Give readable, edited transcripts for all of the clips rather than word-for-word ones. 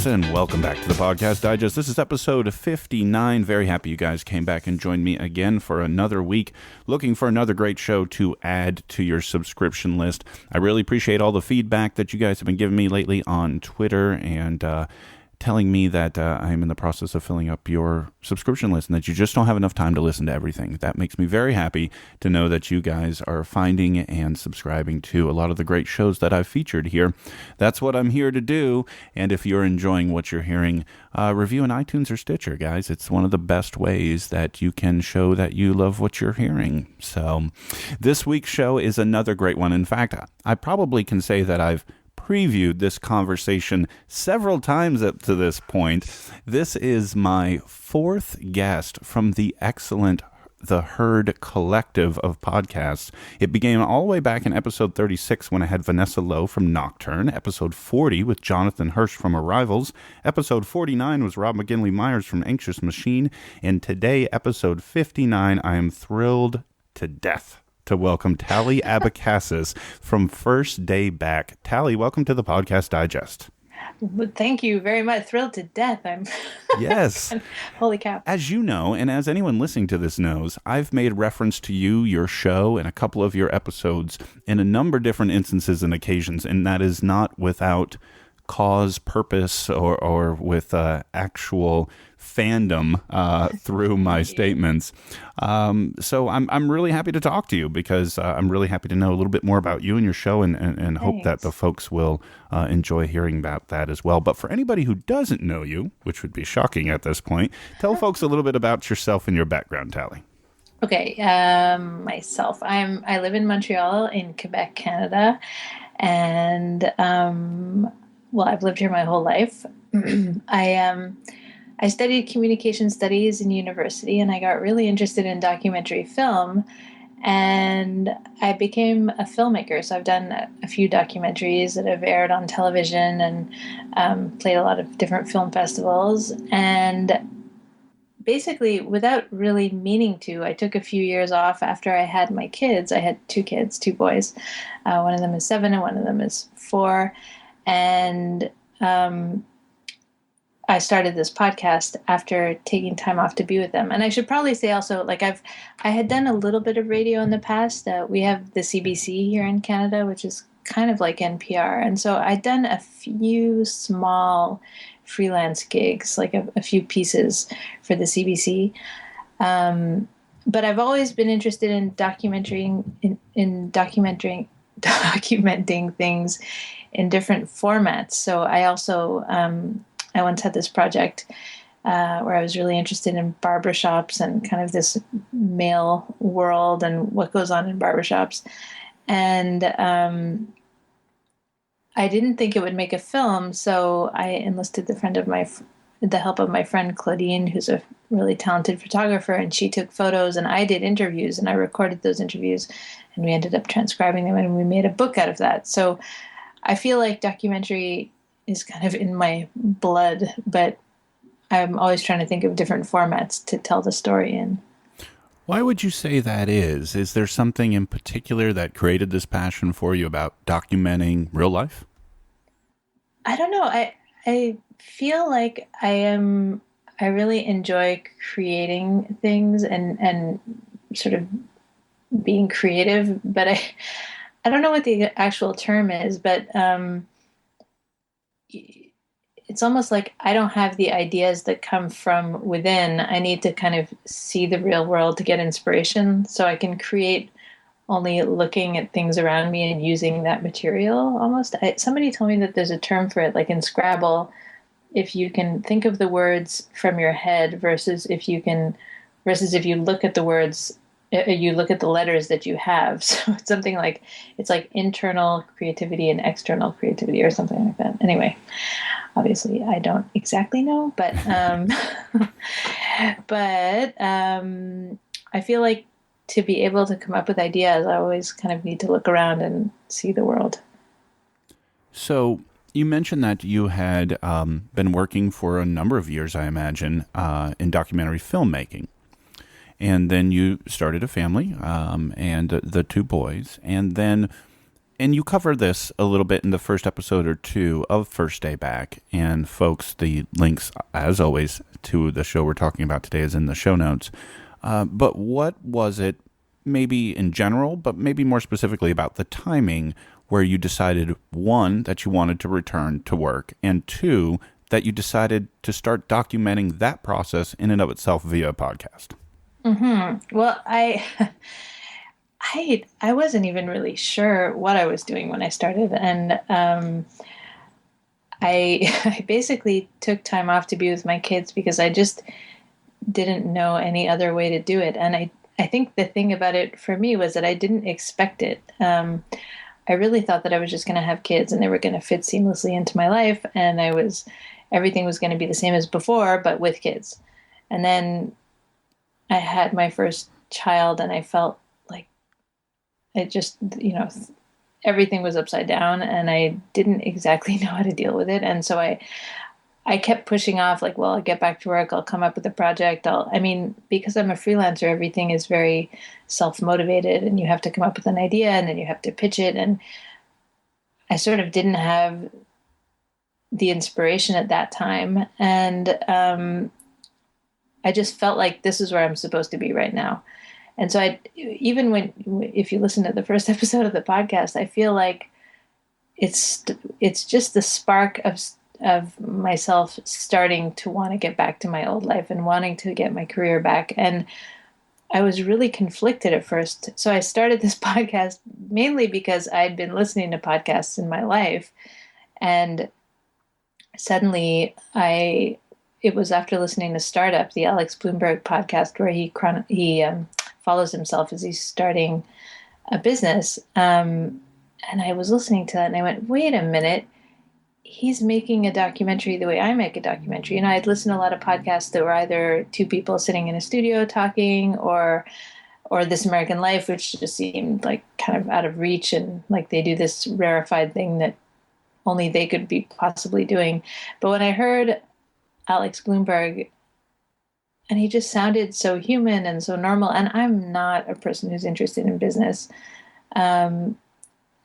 folks, and welcome back to the Podcast Digest. This is episode 59. Very happy you guys came back and joined me again for another week, looking for another great show to add to your subscription list. I really appreciate all the feedback that you guys have been giving me lately on Twitter and telling me that I'm in the process of filling up your subscription list and that you just don't have enough time to listen to everything. That makes me very happy to know that you guys are finding and subscribing to a lot of the great shows that I've featured here. That's what I'm here to do. And if you're enjoying what you're hearing, review in iTunes or Stitcher, guys. It's one of the best ways that you can show that you love what you're hearing. So this week's show is another great one. In fact, I probably can say that I've previewed this conversation several times up to this point. This is my fourth guest from the excellent The Herd collective of podcasts. It began all the way back in episode 36 when I had Vanessa Lowe from Nocturne, episode 40 with Jonathan Hirsch from Arrivals, episode 49 was Rob McGinley-Myers from Anxious Machine, and today, episode 59, I am thrilled to death to welcome Tallys Abecassis from First Day Back. Tally, welcome to the Podcast Digest. Thank you very much. Thrilled to death. Yes. Holy cow. As you know, and as anyone listening to this knows, I've made reference to you, your show, and a couple of your episodes in a number of different instances and occasions, and that is not without cause, purpose, or with actual fandom through my statements. So I'm really happy to talk to you because I'm really happy to know a little bit more about you and your show and hope that the folks will enjoy hearing about that as well. But for anybody who doesn't know you, which would be shocking at this point, tell folks a little bit about yourself and your background, Tally. Okay, myself. I live in Montreal in Quebec, Canada, and I've lived here my whole life. I studied communication studies in university, and I got really interested in documentary film, and I became a filmmaker. So I've done a few documentaries that have aired on television and played a lot of different film festivals. And basically, without really meaning to, I took a few years off after I had my kids. I had two kids, two boys. One of them is 7 and one of them is 4. And I started this podcast after taking time off to be with them. And I should probably say also, I had done a little bit of radio in the past. We have the CBC here in Canada, which is kind of like NPR. And so I'd done a few small freelance gigs, like a few pieces for the CBC. But I've always been interested in documenting things in different formats. So I also, I once had this project where I was really interested in barbershops and kind of this male world and what goes on in barbershops. And I didn't think it would make a film, so I enlisted the help of my friend Claudine, who's a really talented photographer, and she took photos and I did interviews and I recorded those interviews and we ended up transcribing them and we made a book out of that. So I feel like documentary is kind of in my blood, but I'm always trying to think of different formats to tell the story in. Why would you say that is? Is there something in particular that created this passion for you about documenting real life? I don't know. I feel like I really enjoy creating things and sort of being creative, but I don't know what the actual term is, but it's almost like I don't have the ideas that come from within. I need to kind of see the real world to get inspiration, so I can create only looking at things around me and using that material almost. Somebody told me that there's a term for it, like in Scrabble, if you can think of the words from your head versus if you look at the words, you look at the letters that you have. So it's something like, it's like internal creativity and external creativity or something like that. Anyway, obviously I don't exactly know, but I feel like to be able to come up with ideas, I always kind of need to look around and see the world. So you mentioned that you had been working for a number of years, I imagine, in documentary filmmaking. And then you started a family and the two boys. And then And you cover this a little bit in the first episode or two of First Day Back. And folks, the links, as always, to the show we're talking about today is in the show notes. But what was it, maybe in general, but maybe more specifically about the timing, where you decided, one, that you wanted to return to work, and two, that you decided to start documenting that process in and of itself via a podcast? Well, I wasn't even really sure what I was doing when I started, and I basically took time off to be with my kids because I just didn't know any other way to do it. And I think the thing about it for me was that I didn't expect it. I really thought that I was just going to have kids and they were going to fit seamlessly into my life, and everything was going to be the same as before, but with kids. And then I had my first child, and I felt like it just, everything was upside down, and I didn't exactly know how to deal with it. And so I kept pushing off, like, well, I'll get back to work, I'll come up with a project. Because I'm a freelancer, everything is very self-motivated, and you have to come up with an idea and then you have to pitch it. And I sort of didn't have the inspiration at that time. And I just felt like this is where I'm supposed to be right now. And so if you listen to the first episode of the podcast, I feel like it's just the spark of myself starting to want to get back to my old life and wanting to get my career back. And I was really conflicted at first. So I started this podcast mainly because I'd been listening to podcasts in my life. And suddenly it was after listening to Startup, the Alex Blumberg podcast, where he follows himself as he's starting a business. And I was listening to that and I went, wait a minute. He's making a documentary the way I make a documentary. I'd listen to a lot of podcasts that were either two people sitting in a studio talking or This American Life, which just seemed like kind of out of reach, and like they do this rarefied thing that only they could be possibly doing. But when I heard Alex Blumberg, and he just sounded so human and so normal, and I'm not a person who's interested in business,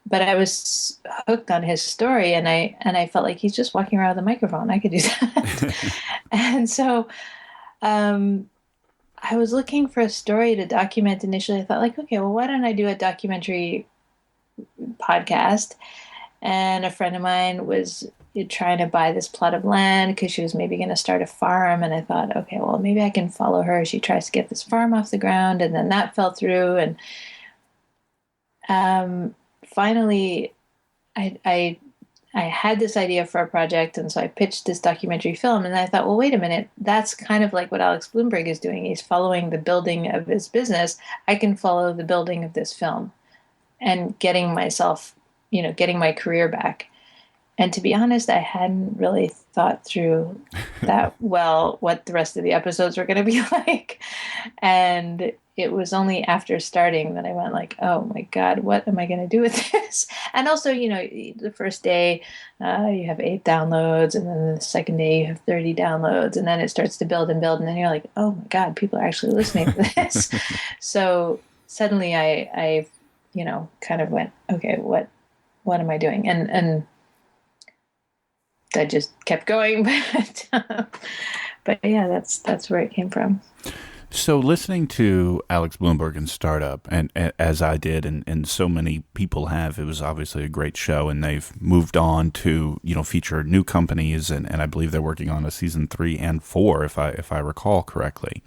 but I was hooked on his story, and I felt like he's just walking around with a microphone. I could do that. And so I was looking for a story to document initially. I thought, like, okay, well, why don't I do a documentary podcast? And a friend of mine was trying to buy this plot of land because she was maybe going to start a farm. And I thought, okay, well, maybe I can follow her. She tries to get this farm off the ground, and then that fell through. And finally, I had this idea for a project, and so I pitched this documentary film, and I thought, well, wait a minute, that's kind of like what Alex Blumberg is doing. He's following the building of his business. I can follow the building of this film and getting my career back. And to be honest, I hadn't really thought through that well, what the rest of the episodes were going to be like. And it was only after starting that I went like, oh my God, what am I going to do with this? And also, the first day you have 8 downloads, and then the second day you have 30 downloads, and then it starts to build and build. And then you're like, oh my God, people are actually listening to this. So suddenly I kind of went, okay, what am I doing? And I just kept going, but yeah, that's where it came from. So listening to Alex Blumberg and Startup, and as I did, and so many people have, it was obviously a great show, and they've moved on to feature new companies, and I believe they're working on a season 3 and 4, if I recall correctly.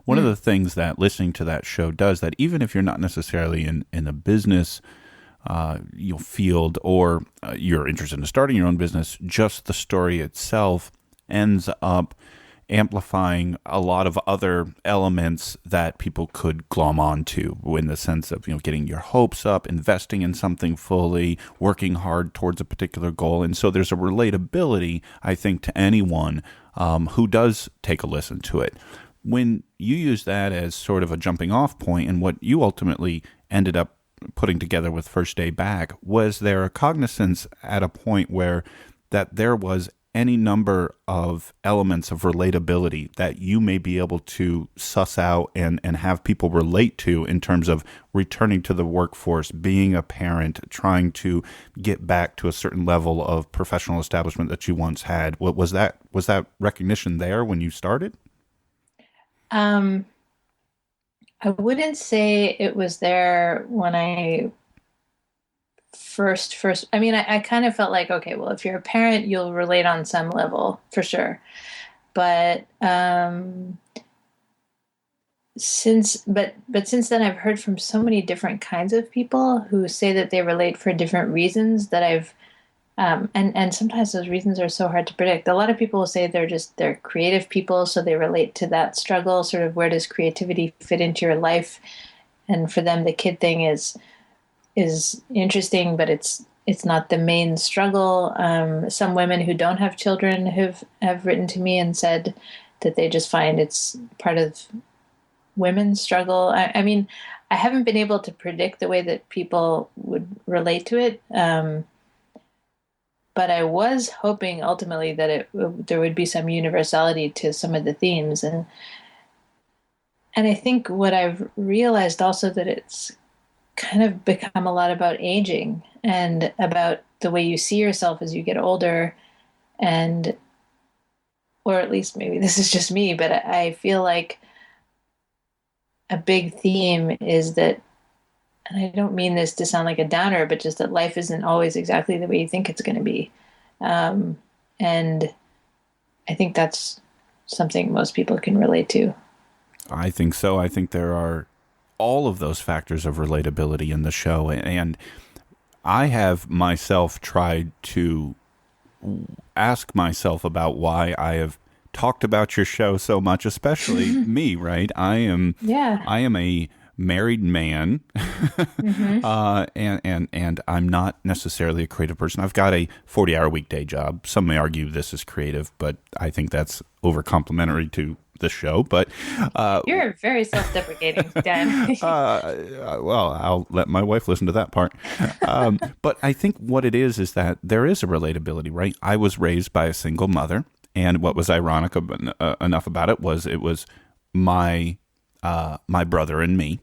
One of the things that listening to that show does, that even if you're not necessarily in a business field, or you're interested in starting your own business, just the story itself ends up amplifying a lot of other elements that people could glom onto, in the sense of getting your hopes up, investing in something fully, working hard towards a particular goal. And so there's a relatability, I think, to anyone who does take a listen to it. When you use that as sort of a jumping off point, and what you ultimately ended up putting together with First Day Back, was there a cognizance at a point where that there was any number of elements of relatability that you may be able to suss out and have people relate to in terms of returning to the workforce, being a parent, trying to get back to a certain level of professional establishment that you once had? What was that recognition there when you started? Um, I wouldn't say it was there when I first. I mean, I kind of felt like, okay, well, if you're a parent, you'll relate on some level for sure. But since then, I've heard from so many different kinds of people who say that they relate for different reasons that I've and sometimes those reasons are so hard to predict. A lot of people will say they're creative people, so they relate to that struggle. Sort of, where does creativity fit into your life? And for them, the kid thing is interesting, but it's not the main struggle. Some women who don't have children have written to me and said that they just find it's part of women's struggle. I mean, I haven't been able to predict the way that people would relate to it. But I was hoping ultimately that there would be some universality to some of the themes, and I think what I've realized also that it's kind of become a lot about aging and about the way you see yourself as you get older, and or at least maybe this is just me, but I feel like a big theme is that, and I don't mean this to sound like a downer, but just that life isn't always exactly the way you think it's going to be. And I think that's something most people can relate to. I think so. I think there are all of those factors of relatability in the show. And I have myself tried to ask myself about why I have talked about your show so much, especially me, right? I am a married man, and I'm not necessarily a creative person. I've got a 40-hour weekday job. Some may argue this is creative, but I think that's over complimentary to the show. But you're very self-deprecating, Dan. Well, I'll let my wife listen to that part. But I think what it is that there is a relatability, right? I was raised by a single mother, and what was ironic enough about it was my brother and me.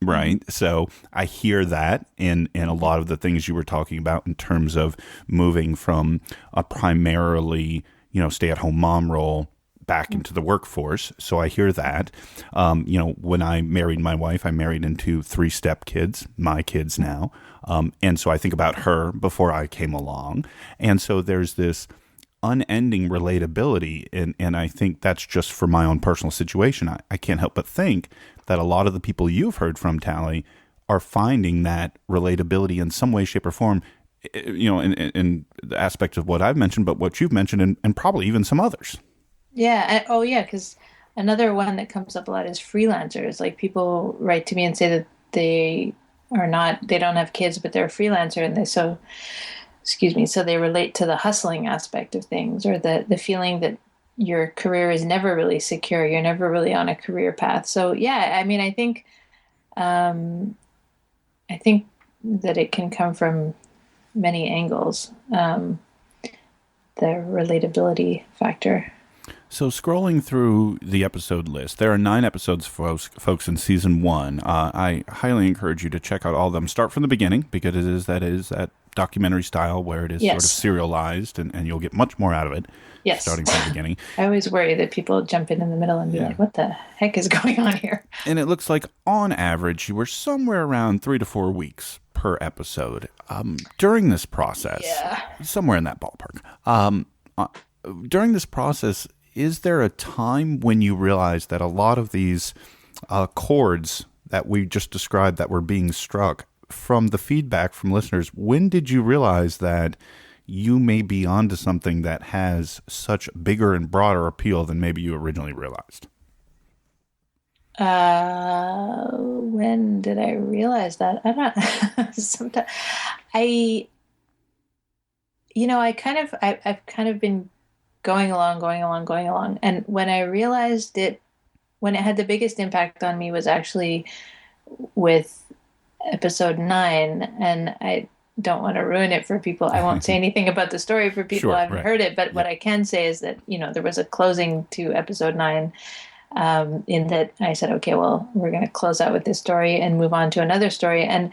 Right. So I hear that in a lot of the things you were talking about in terms of moving from a primarily, stay-at-home mom role back into the workforce. So I hear that. When I married my wife, I married into 3 stepkids, my kids now. And so I think about her before I came along. And so there's this unending relatability. And I think that's just for my own personal situation. I can't help but think that a lot of the people you've heard from, Tally, are finding that relatability in some way, shape, or form, in the aspect of what I've mentioned, but what you've mentioned, and probably even some others. Yeah. Because another one that comes up a lot is freelancers. Like, people write to me and say that they don't have kids, but they're a freelancer, and so they relate to the hustling aspect of things, or the feeling that your career is never really secure. You're never really on a career path. So yeah, I mean, I think that it can come from many angles. The relatability factor. So scrolling through the episode list, there are 9 episodes, folks, in season 1. I highly encourage you to check out all of them. Start from the beginning, because it is that documentary style where it is sort of serialized, and you'll get much more out of it. Yes. Starting from the beginning. I always worry that people jump in the middle and be like, what the heck is going on here? And it looks like, on average, you were somewhere around 3 to 4 weeks per episode. During this process, somewhere in that ballpark, during this process, is there a time when you realize that a lot of these chords that we just described that were being struck from the feedback from listeners, when did you realize that you may be onto something that has such bigger and broader appeal than maybe you originally realized? When did I realize that? I don't. Sometimes I've kind of been going along, and when I realized it, when it had the biggest impact on me was actually with episode 9, and don't want to ruin it for people. I won't say anything about the story for people who haven't heard it, but what I can say is that, there was a closing to episode 9, in that I said, okay, well, we're going to close out with this story and move on to another story. And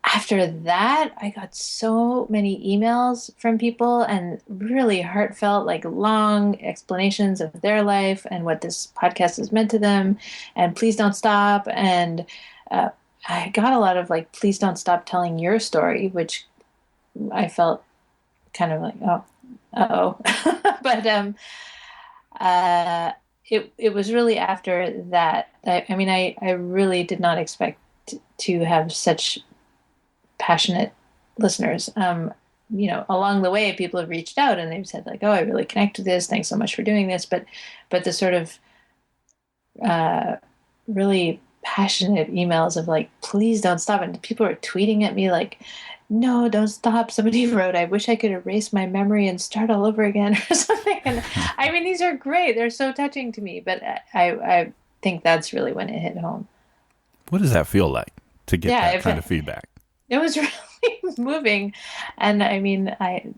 after that, I got so many emails from people and really heartfelt, like long explanations of their life and what this podcast has meant to them. And please don't stop. And I got a lot of like, please don't stop telling your story, which I felt kind of like, oh, uh-oh. But it was really after that. I really did not expect to have such passionate listeners. Along the way, people have reached out and they've said like, oh, I really connect with this. Thanks so much for doing this. But the sort of really passionate emails of like, please don't stop. And people are tweeting at me like, no, don't stop. Somebody wrote, I wish I could erase my memory and start all over again or something. And I mean, these are great. They're so touching to me, but I think that's really when it hit home. What does that feel like to get that kind of feedback? It was really moving. And I mean, I'm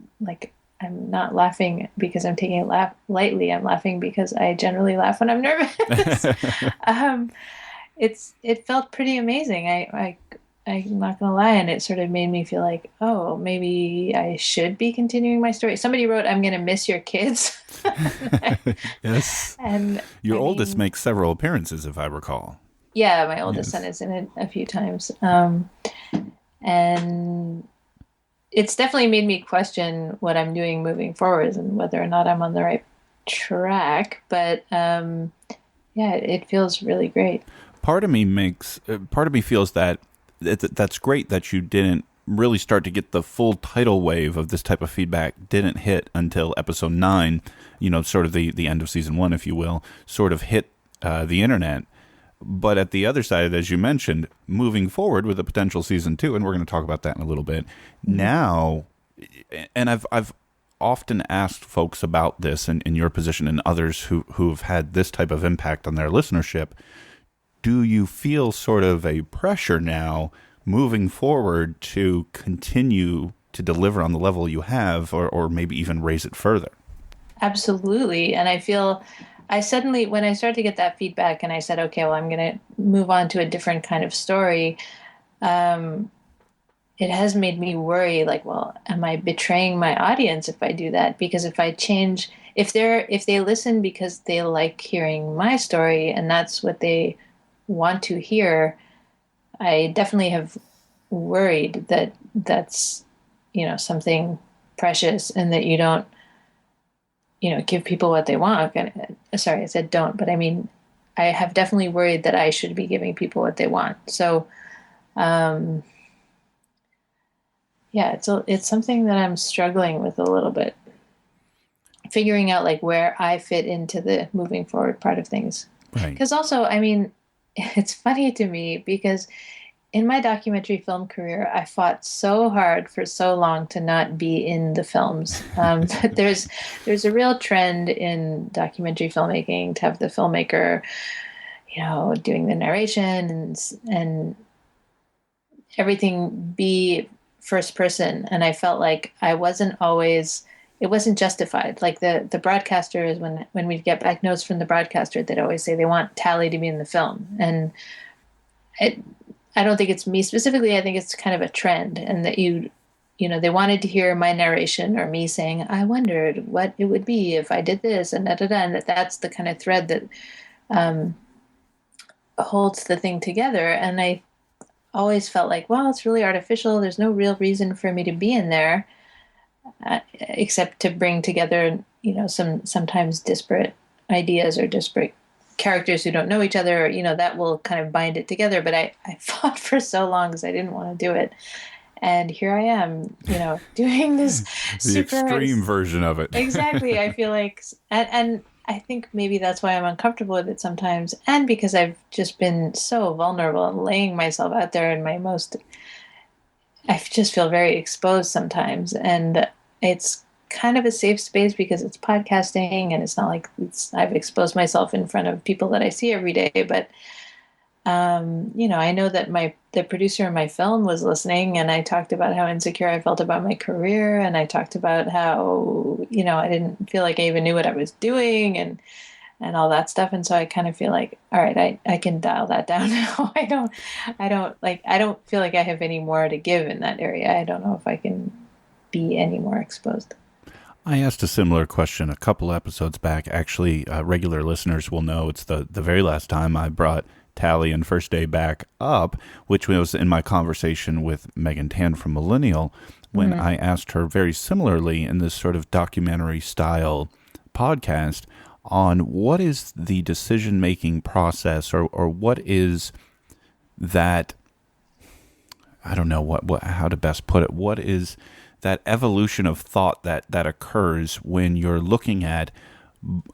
not laughing because I'm taking it lightly. I'm laughing because I generally laugh when I'm nervous. It felt pretty amazing. I'm not going to lie. And it sort of made me feel like, oh, maybe I should be continuing my story. Somebody wrote, I'm going to miss your kids. Yes. And your oldest makes several appearances, if I recall. Yeah, my oldest son is in it a few times. And it's definitely made me question what I'm doing moving forward and whether or not I'm on the right track. But it feels really great. Part of me feels that that's great that you didn't really start to get the full tidal wave of this type of feedback didn't hit until episode 9, sort of the end of season 1, if you will, sort of hit the internet. But at the other side, as you mentioned, moving forward with a potential season 2, and we're going to talk about that in a little bit. Now, and I've often asked folks about this in your position and others who've had this type of impact on their listenership. Do you feel sort of a pressure now moving forward to continue to deliver on the level you have or maybe even raise it further? Absolutely. And I feel I suddenly, when I started to get that feedback and I said, okay, well, I'm going to move on to a different kind of story, it has made me worry, like, well, am I betraying my audience if I do that? Because if I change, if they listen because they like hearing my story and that's what they want to hear, I definitely have worried that that's, something precious and that you don't, give people what they want. Sorry, I said don't, but I mean, I have definitely worried that I should be giving people what they want. So, it's something that I'm struggling with a little bit, figuring out like where I fit into the moving forward part of things. Right. Because also, I mean, it's funny to me because in my documentary film career, I fought so hard for so long to not be in the films. There's a real trend in documentary filmmaking to have the filmmaker, doing the narration and everything be first person. And I felt like it wasn't justified. Like the broadcasters, when we'd get back notes from the broadcaster, they'd always say they want Tally to be in the film. And I don't think it's me specifically. I think it's kind of a trend, and that they wanted to hear my narration or me saying, I wondered what it would be if I did this and and that's the kind of thread that holds the thing together. And I always felt like, well, it's really artificial. There's no real reason for me to be in there, except to bring together, sometimes disparate ideas or disparate characters who don't know each other, that will kind of bind it together. But I fought for so long because I didn't want to do it. And here I am, doing this the extreme version of it. Exactly. I feel like, and I think maybe that's why I'm uncomfortable with it sometimes. And because I've just been so vulnerable and laying myself out there in I just feel very exposed sometimes. And it's kind of a safe space because it's podcasting and it's not like I've exposed myself in front of people that I see every day. But, I know that the producer of my film was listening, and I talked about how insecure I felt about my career, and I talked about how, I didn't feel like I even knew what I was doing, and all that stuff. And so I kind of feel like, all right, I can dial that down now. I don't feel like I have any more to give in that area. I don't know if I can be any more exposed. I asked a similar question a couple episodes back. Actually, regular listeners will know it's the very last time I brought Tally and First Day back up, which was in my conversation with Megan Tan from Millennial, when I asked her very similarly in this sort of documentary style podcast on what is the decision-making process, or what is that, I don't know how to best put it, what is that evolution of thought that occurs when you're looking at,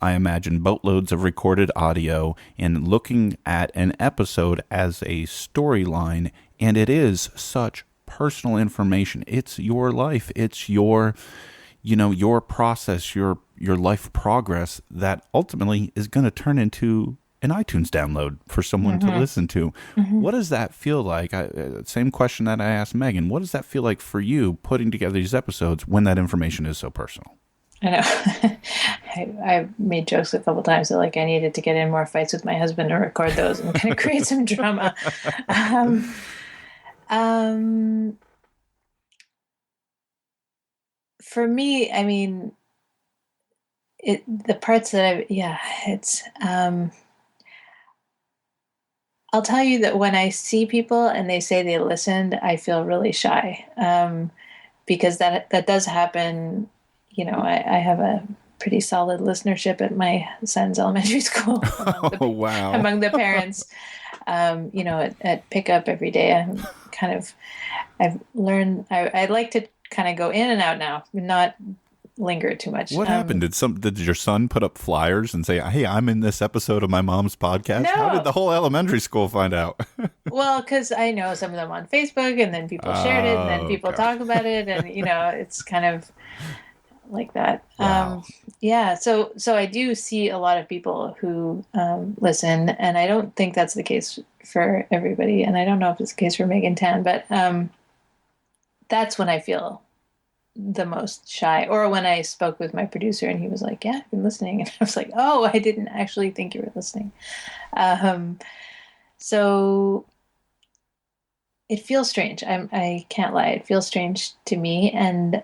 I imagine, boatloads of recorded audio and looking at an episode as a storyline, and it is such personal information. It's your life. It's your process, your life progress that ultimately is going to turn into an iTunes download for someone to listen to. What does that feel like? Same question that I asked Megan. What does that feel like for you putting together these episodes when that information is so personal? I know. I made jokes a couple times that I needed to get in more fights with my husband to record those and kind of create some drama. For me, I mean, the parts that I'll tell you that when I see people and they say they listened, I feel really shy, because that does happen. I have a pretty solid listenership at my son's elementary school. Among the parents, at pickup every day, I've learned, I like to kind of go in and out now, not linger too much. What happened? Did your son put up flyers and say, "Hey, I'm in this episode of my mom's podcast"? No. How did the whole elementary school find out? Well, because I know some of them on Facebook, and then people shared it, and then people talk about it, and it's kind of like that. Wow. So I do see a lot of people who listen, and I don't think that's the case for everybody, and I don't know if it's the case for Megan Tan, but that's when I feel the most shy. Or when I spoke with my producer and he was like, "Yeah, I've been listening," and I was like, "Oh, I didn't actually think you were listening." So it feels strange. I can't lie. It feels strange to me, and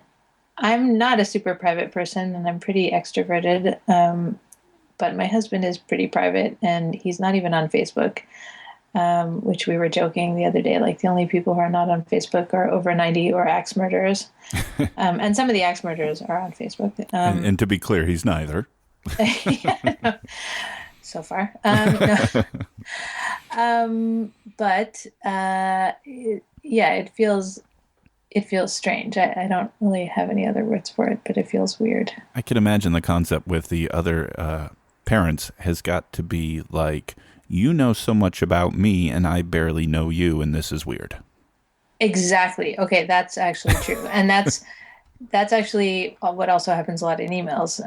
I'm not a super private person, and I'm pretty extroverted. But my husband is pretty private, and he's not even on Facebook. Which we were joking the other day, the only people who are not on Facebook are over 90 or axe murderers. And some of the axe murderers are on Facebook. And to be clear, he's neither. No, so far. But it feels strange. I don't really have any other words for it, but it feels weird. I can imagine the concept with the other parents has got to be like, you know so much about me and I barely know you, and this is weird. Exactly. Okay, that's actually true. And that's actually what also happens a lot in emails.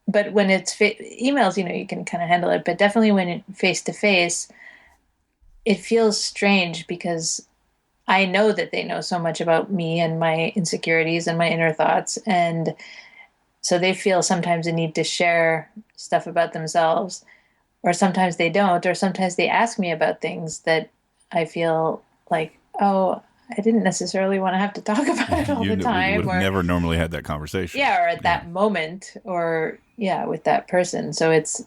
But when it's emails, you can kind of handle it. But definitely when it face to face, it feels strange because I know that they know so much about me and my insecurities and my inner thoughts. And so they feel sometimes a need to share stuff about themselves, or sometimes they don't, or sometimes they ask me about things that I feel like, oh, I didn't necessarily want to have to talk about it all the time. You would have never normally had that conversation. Yeah, or at that moment, or with that person. So it's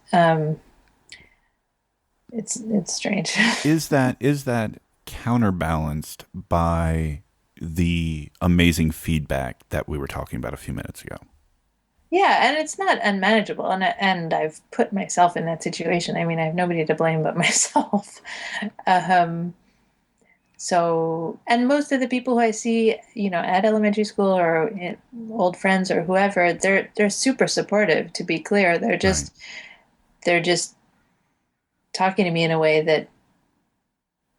strange. Is that counterbalanced by the amazing feedback that we were talking about a few minutes ago? Yeah, and it's not unmanageable, and I've put myself in that situation. I mean, I have nobody to blame but myself. So, and most of the people who I see, at elementary school or old friends or whoever, they're super supportive. To be clear, they're just talking to me in a way that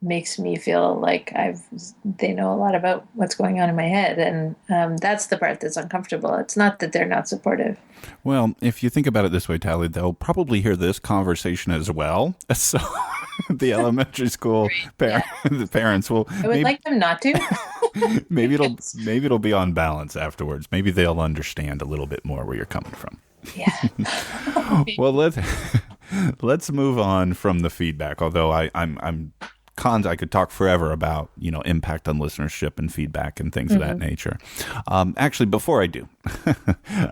makes me feel like they know a lot about what's going on in my head. And that's the part that's uncomfortable. It's not that they're not supportive. Well, if you think about it this way, Tally, they'll probably hear this conversation as well. So the elementary school the parents will. I would like them not to. maybe it'll be on balance afterwards. Maybe they'll understand a little bit more where you're coming from. Yeah. Well, let's move on from the feedback. Although I'm I could talk forever about, impact on listenership and feedback and things of that nature. Actually, before I do,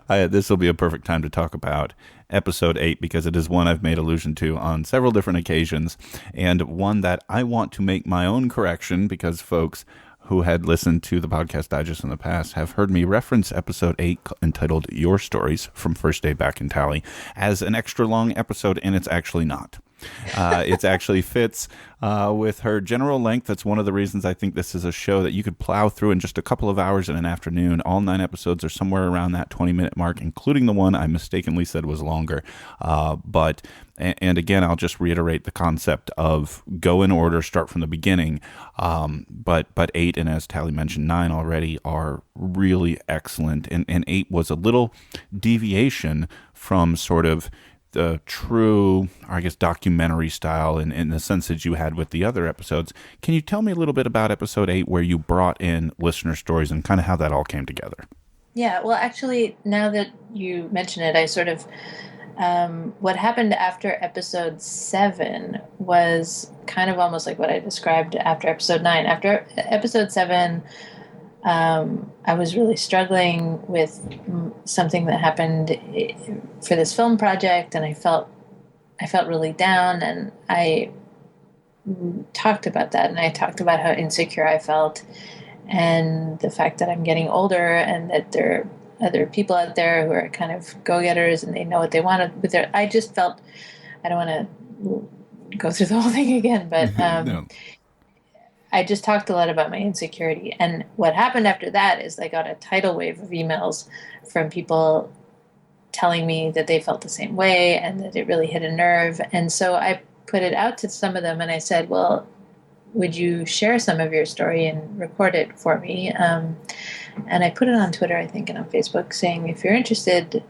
this will be a perfect time to talk about episode 8, because it is one I've made allusion to on several different occasions, and one that I want to make my own correction, because folks who had listened to the podcast digest in the past have heard me reference episode 8 entitled Your Stories from First Day Back in Tally as an extra long episode, and it's actually not. It actually fits with her general length. That's one of the reasons I think this is a show that you could plow through in just a couple of hours in an afternoon. All 9 episodes are somewhere around that 20-minute mark, including the one I mistakenly said was longer. But again, I'll just reiterate the concept of go in order, start from the beginning. But 8, and as Tally mentioned, 9 already are really excellent. And 8 was a little deviation from sort of the true, I guess, documentary style in the sense that you had with the other episodes. Can you tell me a little bit about episode 8, where you brought in listener stories and kind of how that all came together? Yeah, well, actually, now that you mention it, I sort of, what happened after episode 7 was kind of almost like what I described after episode 9. After episode 7, I was really struggling with something that happened for this film project, and I felt really down, and I talked about that, and I talked about how insecure I felt, and the fact that I'm getting older, and that there are other people out there who are kind of go-getters, and they know what they want. But I just felt, I don't want to go through the whole thing again, but No. I just talked a lot about my insecurity. And what happened after that is I got a tidal wave of emails from people telling me that they felt the same way and that it really hit a nerve. And so I put it out to some of them, and I said, well, would you share some of your story and record it for me? And I put it on Twitter, I think, and on Facebook, saying, if you're interested,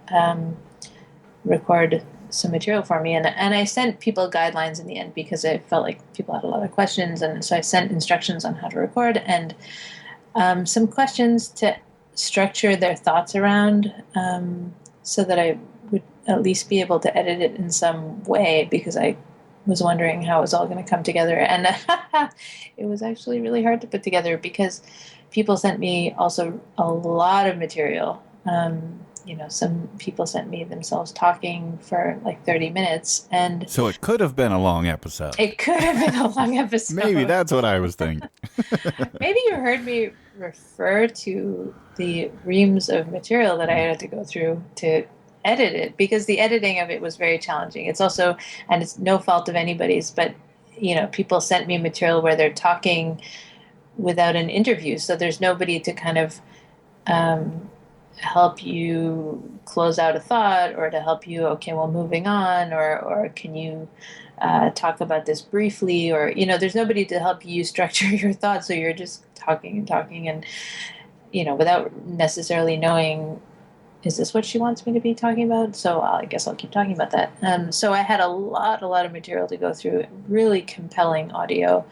record some material for me. And I sent people guidelines in the end, because I felt like people had a lot of questions. And so I sent instructions on how to record, and some questions to structure their thoughts around, so that I would at least be able to edit it in some way, because I was wondering how it was all going to come together. And it was actually really hard to put together, because people sent me also a lot of material. Some people sent me themselves talking for like 30 minutes. And So it could have been a long episode. It could have been a long episode. Maybe that's what I was thinking. Maybe you heard me refer to the reams of material that I had to go through to edit it, because the editing of it was very challenging. It's also, and it's no fault of anybody's, but, people sent me material where they're talking without an interview. So there's nobody to kind of help you close out a thought, or to help you, okay, well, moving on, or can you talk about this briefly, or, there's nobody to help you structure your thoughts. So you're just talking and, without necessarily knowing, is this what she wants me to be talking about? So I guess I'll keep talking about that. So I had a lot of material to go through, really compelling audio.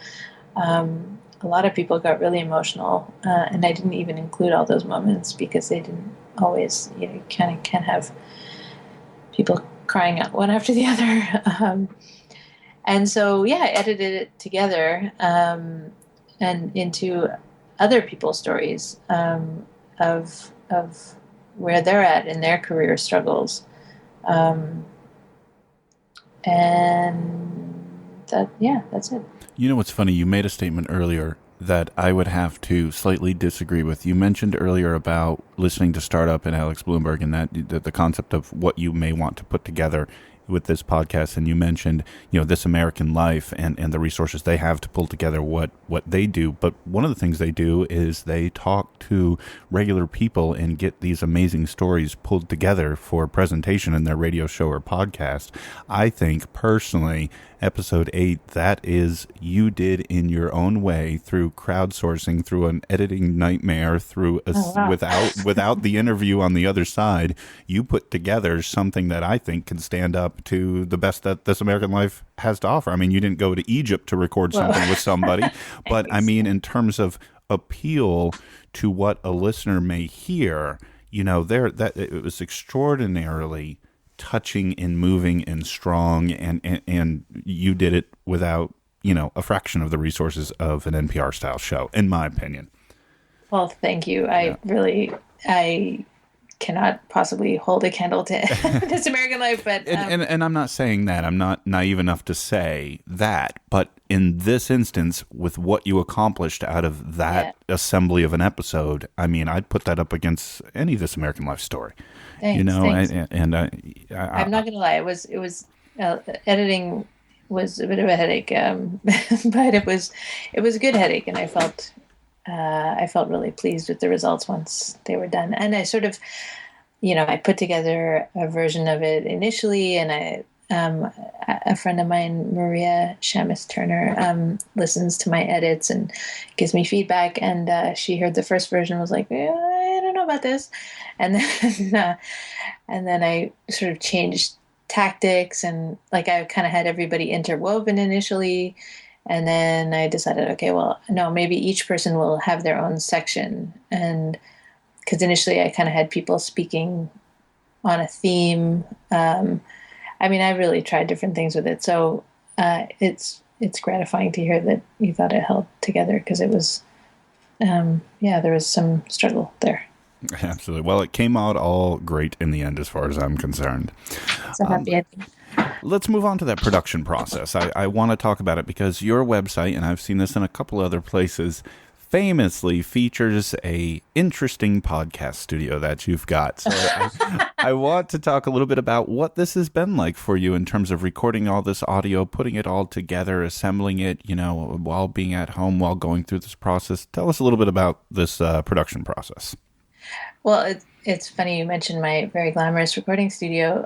A lot of people got really emotional, and I didn't even include all those moments, because they didn't always, you kind of can have people crying out one after the other. And so, I edited it together and into other people's stories of where they're at in their career struggles. And that's it. You know what's funny? You made a statement earlier that I would have to slightly disagree with. You mentioned earlier about listening to Startup and Alex Bloomberg, and that the concept of what you may want to put together with this podcast, and you mentioned, This American Life and the resources they have to pull together what they do. But one of the things they do is they talk to regular people and get these amazing stories pulled together for presentation in their radio show or podcast. I think personally, episode 8, that is, you did in your own way, through crowdsourcing, through an editing nightmare, through without the interview on the other side, you put together something that I think can stand up up to the best that This American Life has to offer. I mean, you didn't go to Egypt to record something with somebody, but I mean, in terms of appeal to what a listener may hear, that it was extraordinarily touching and moving and strong, and you did it without, a fraction of the resources of an NPR style show, in my opinion. Well, thank you. I cannot possibly hold a candle to This American Life, but and I'm not saying that. I'm not naive enough to say that. But in this instance, with what you accomplished out of that assembly of an episode, I mean, I'd put that up against any This American Life story. Thanks. And I'm not going to lie. It was editing was a bit of a headache, but it was a good headache, and I felt really pleased with the results once they were done. And I sort of, I put together a version of it initially, and a friend of mine, Maria Shamus Turner, listens to my edits and gives me feedback. And she heard the first version, was like, I don't know about this. And then I sort of changed tactics, and I kind of had everybody interwoven initially. And then I decided, okay, well, no, maybe each person will have their own section. And because initially I kind of had people speaking on a theme. I really tried different things with it. So it's gratifying to hear that you thought it held together, because it was, there was some struggle there. Absolutely. Well, it came out all great in the end, as far as I'm concerned. It's a happy ending. Let's move on to that production process. I want to talk about it because your website, and I've seen this in a couple other places, famously features a interesting podcast studio that you've got. So I want to talk a little bit about what this has been like for you in terms of recording all this audio, putting it all together, assembling it, while being at home, while going through this process. Tell us a little bit about this production process. Well, it's funny you mentioned my very glamorous recording studio,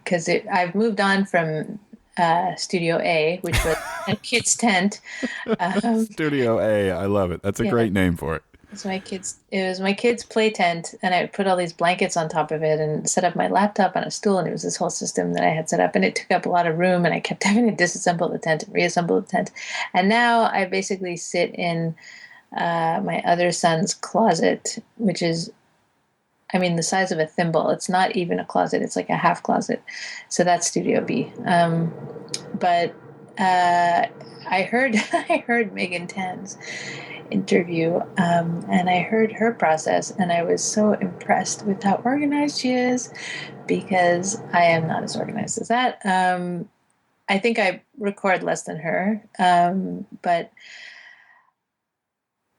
because I've moved on from Studio A, which was a kid's tent. Studio A, I love it. That's a great name for it. It was my kids' play tent, and I put all these blankets on top of it and set up my laptop on a stool, and it was this whole system that I had set up, and it took up a lot of room, and I kept having to disassemble the tent and reassemble the tent. And now I basically sit in my other son's closet, which is, the size of a thimble. It's not even a closet. It's like a half closet. So that's Studio B. But I heard Megan Tan's interview, and I heard her process, and I was so impressed with how organized she is, because I am not as organized as that. I think I record less than her, but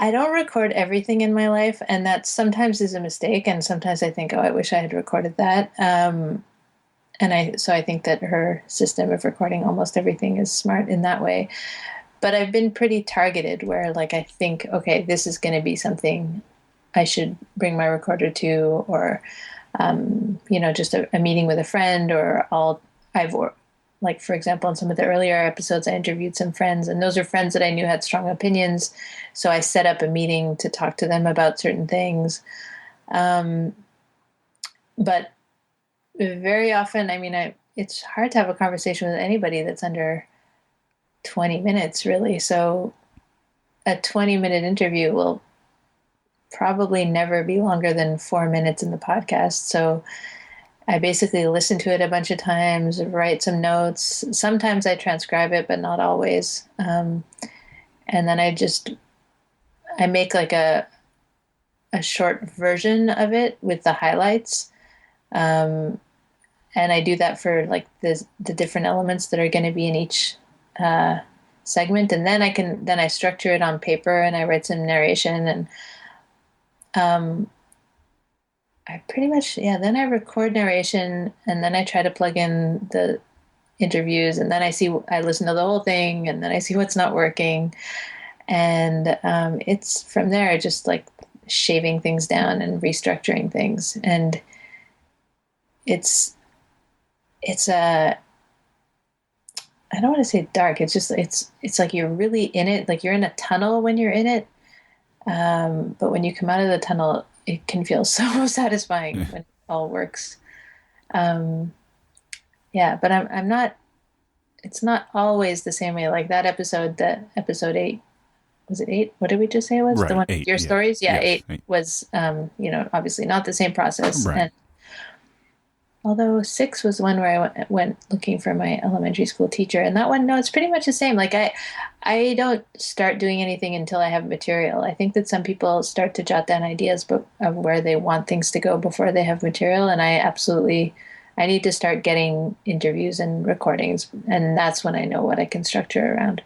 I don't record everything in my life, and that sometimes is a mistake, and sometimes I think, I wish I had recorded that. So I think that her system of recording almost everything is smart in that way. But I've been pretty targeted, where I think, okay, this is going to be something I should bring my recorder to, or just a meeting with a friend, or for example, in some of the earlier episodes, I interviewed some friends, and those are friends that I knew had strong opinions. So I set up a meeting to talk to them about certain things. But very often, it's hard to have a conversation with anybody that's under 20 minutes, really. So a 20-minute interview will probably never be longer than 4 minutes in the podcast. So I basically listen to it a bunch of times, write some notes. Sometimes I transcribe it, but not always. And then I make a short version of it with the highlights. And I do that for the different elements that are going to be in each segment. And then I structure it on paper, and I write some narration, and I pretty much, then I record narration, and then I try to plug in the interviews, and then I listen to the whole thing, and then I see what's not working. And it's from there, just shaving things down and restructuring things. And it's I don't want to say dark. It's just, it's like you're really in it. Like you're in a tunnel when you're in it. But when you come out of the tunnel, it can feel so satisfying when it all works. Yeah, but I'm not, it's not always the same way. Like that episode, the episode 8, was it 8? What did we just say it was? The Right. one with 8. your Yeah. stories? Yeah, Yes. 8 was, obviously not the same process. Right. And although 6 was the one where I went looking for my elementary school teacher. And that one, no, it's pretty much the same. Like I don't start doing anything until I have material. I think that some people start to jot down ideas of where they want things to go before they have material. And I need to start getting interviews and recordings. And that's when I know what I can structure around.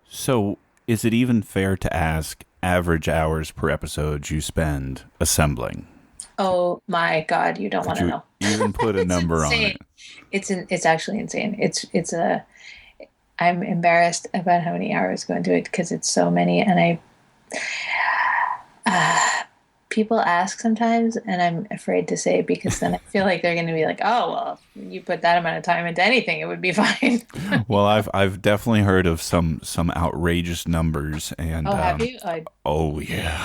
So is it even fair to ask average hours per episode you spend assembling? Oh my God, you don't want to know. Even put a number on it? It's actually insane. I'm embarrassed about how many hours go into it because it's so many, and people ask sometimes, and I'm afraid to say because then I feel like they're going to be like, "Oh, well, you put that amount of time into anything, it would be fine." Well, I've definitely heard of some outrageous numbers, and Oh, have you? oh yeah.